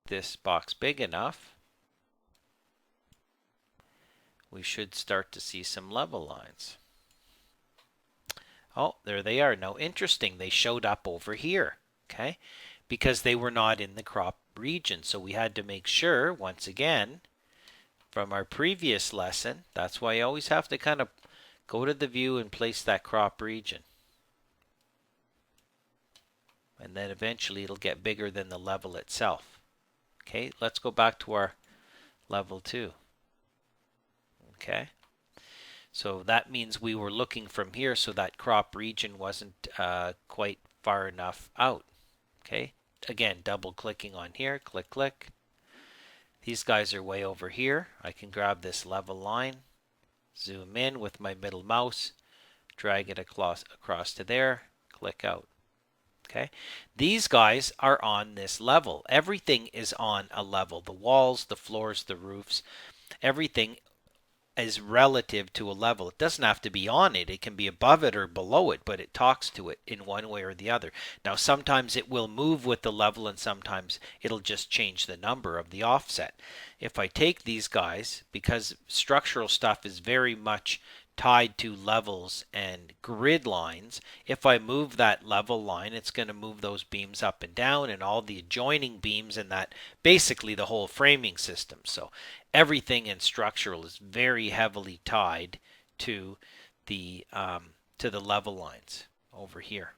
this box big enough, we should start to see some level lines. Oh, there they are. Now, interesting, they showed up over here, okay, because they were not in the crop region. So we had to make sure, once again, from our previous lesson, that's why you always have to kind of go to the view and place that crop region. And then eventually it'll get bigger than the level itself. Okay, let's go back to our level 2. Okay. So that means we were looking from here, so that crop region wasn't quite far enough out. Okay, again, double clicking on here, click, click. These guys are way over here. I can grab this level line, zoom in with my middle mouse, drag it across to there, click out. Okay, these guys are on this level. Everything is on a level. The walls, the floors, the roofs, everything is relative to a level. It doesn't have to be on it. It can be above it or below it, but it talks to it in one way or the other. Now, sometimes it will move with the level and sometimes it'll just change the number of the offset. If I take these guys, because structural stuff is very much tied to levels and grid lines, if I move that level line, it's going to move those beams up and down and all the adjoining beams and that basically the whole framing system. So everything in structural is very heavily tied to the level lines over here.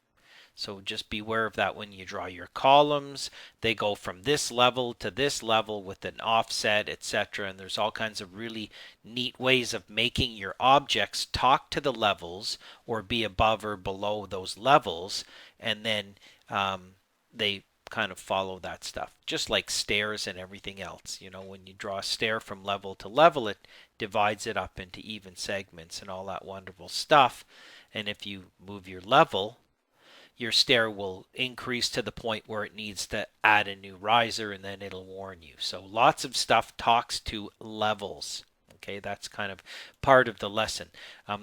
So just beware of that when you draw your columns. They go from this level to this level with an offset, etc. And there's all kinds of really neat ways of making your objects talk to the levels or be above or below those levels. And then they kind of follow that stuff, just like stairs and everything else. You know, when you draw a stair from level to level, it divides it up into even segments and all that wonderful stuff. And if you move your level, your stair will increase to the point where it needs to add a new riser, and then it'll warn you. So lots of stuff talks to levels. Okay, that's kind of part of the lesson.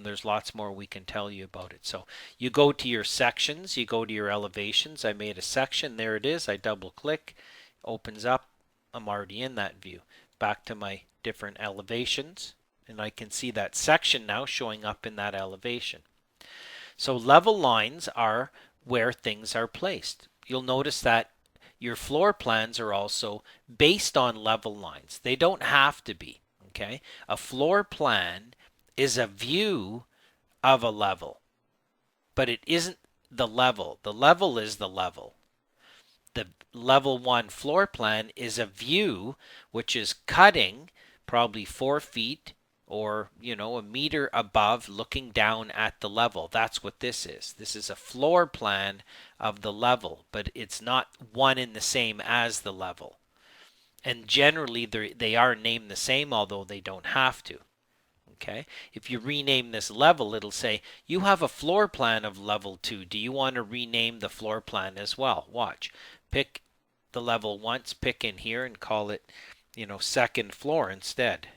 There's lots more we can tell you about it. So you go to your sections, you go to your elevations. I made a section. There it is. I double click, opens up. I'm already in that view. Back to my different elevations, and I can see that section now showing up in that elevation. So level lines are where things are placed. You'll notice that your floor plans are also based on level lines. They don't have to be, okay? A floor plan is a view of a level, but it isn't the level. The level is the level. The level 1 floor plan is a view which is cutting probably 4 feet or, a meter above, looking down at the level. That's what this is. This is a floor plan of the level, but it's not one and the same as the level. And generally, they are named the same, although they don't have to. Okay? If you rename this level, it'll say, you have a floor plan of level 2. Do you want to rename the floor plan as well? Watch. Pick the level once, pick in here, and call it, second floor instead.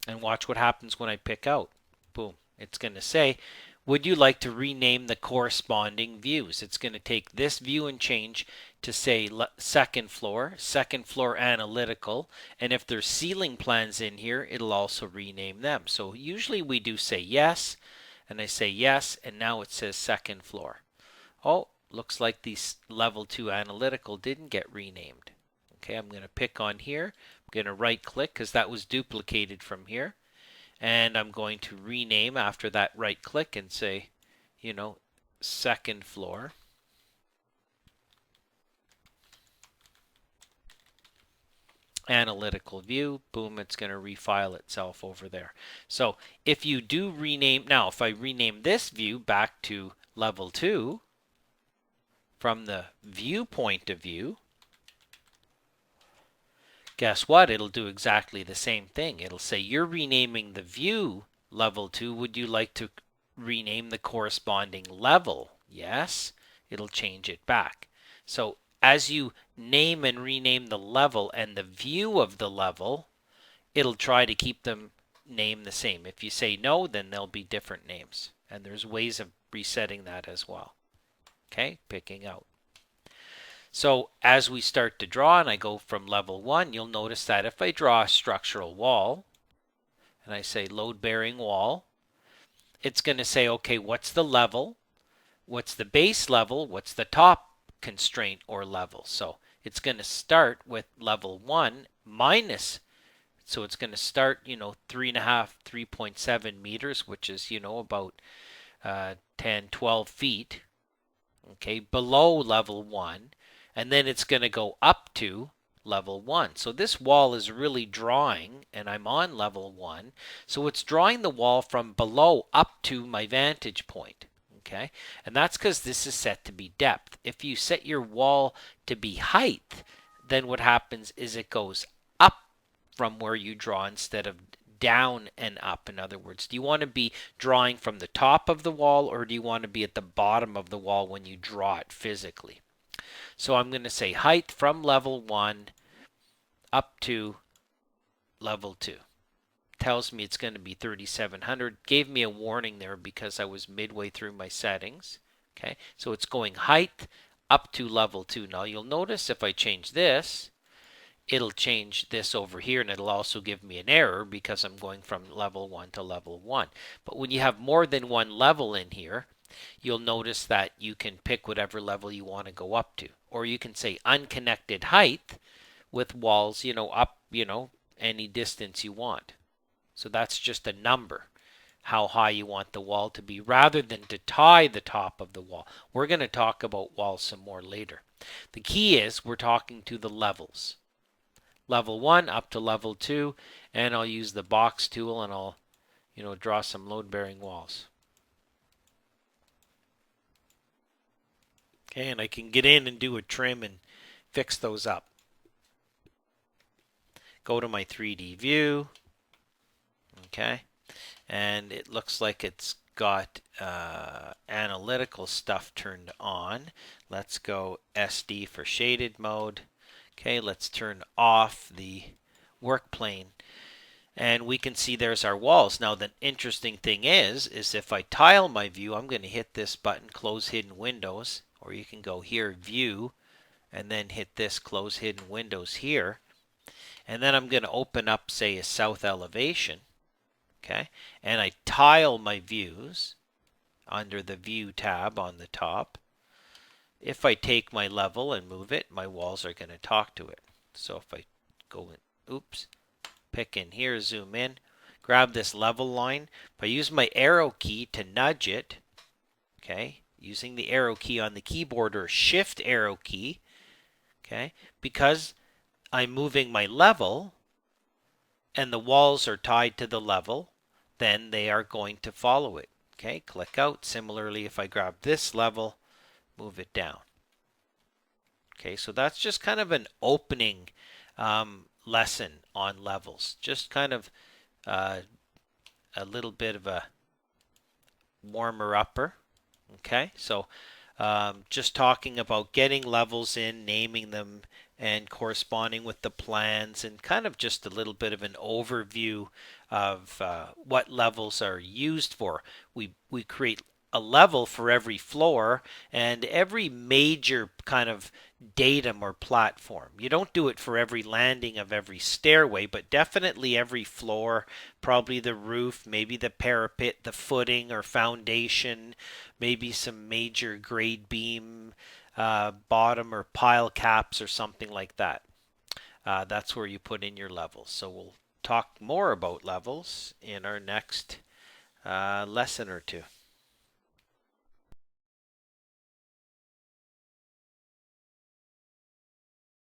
And watch what happens when I pick out. Boom. It's going to say, would you like to rename the corresponding views? It's going to take this view and change to say second floor analytical. And if there's ceiling plans in here, it'll also rename them. So usually we do say yes, and I say yes, and now it says second floor. Oh, looks like the level 2 analytical didn't get renamed. Okay, I'm going to pick on here. I'm going to right click because that was duplicated from here. And I'm going to rename after that right click and say, second floor. Analytical view. Boom, it's going to refile itself over there. So if you do rename, now if I rename this view back to level 2, from the viewpoint of view, guess what? It'll do exactly the same thing. It'll say, you're renaming the view level 2. Would you like to rename the corresponding level? Yes. It'll change it back. So as you name and rename the level and the view of the level, it'll try to keep them named the same. If you say no, then there'll be different names. And there's ways of resetting that as well. Okay, picking out. So as we start to draw and I go from level 1, you'll notice that if I draw a structural wall and I say load-bearing wall, it's going to say, okay, what's the level? What's the base level? What's the top constraint or level? So it's going to start with level 1 minus, so it's going to start, 3.5, 3.7 meters, which is, about 10, 12 feet, okay, below level 1. And then it's going to go up to level 1. So this wall is really drawing, and I'm on level 1. So it's drawing the wall from below up to my vantage point. Okay, and that's because this is set to be depth. If you set your wall to be height, then what happens is it goes up from where you draw instead of down and up. In other words, do you want to be drawing from the top of the wall, or do you want to be at the bottom of the wall when you draw it physically? So I'm going to say height from level 1 up to level 2. Tells me it's going to be 3,700. Gave me a warning there because I was midway through my settings. Okay, so it's going height up to level 2. Now you'll notice if I change this, it'll change this over here, and it'll also give me an error because I'm going from level 1 to level 1. But when you have more than one level in here, you'll notice that you can pick whatever level you want to go up to. Or you can say unconnected height with walls, up, any distance you want. So that's just a number, how high you want the wall to be, rather than to tie the top of the wall. We're going to talk about walls some more later. The key is we're talking to the levels. Level 1 up to level 2, and I'll use the box tool and I'll, draw some load-bearing walls. Okay, and I can get in and do a trim and fix those up. Go to my 3D view. Okay, and it looks like it's got analytical stuff turned on. Let's go SD for shaded mode. Okay, let's turn off the work plane. And we can see there's our walls. Now the interesting thing is if I tile my view, I'm going to hit this button, close hidden windows, or you can go here, view, and then hit this, close hidden windows here. And then I'm going to open up, say, a south elevation. Okay, and I tile my views under the view tab on the top. If I take my level and move it, my walls are going to talk to it. So if I go in, pick in here, zoom in, grab this level line. If I use my arrow key to nudge it, okay, using the arrow key on the keyboard or shift arrow key, okay, because I'm moving my level and the walls are tied to the level, then they are going to follow it. Okay, click out. Similarly, if I grab this level, move it down. Okay, so that's just kind of an opening lesson on levels. Just kind of a little bit of a warmer-upper. Okay, so just talking about getting levels in, naming them, and corresponding with the plans, and kind of just a little bit of an overview of what levels are used for. We create a level for every floor and every major kind of datum or platform. You don't do it for every landing of every stairway, but definitely every floor, probably the roof, maybe the parapet, the footing or foundation, maybe some major grade beam, bottom or pile caps or something like that. That's where you put in your levels. So we'll talk more about levels in our next lesson or two.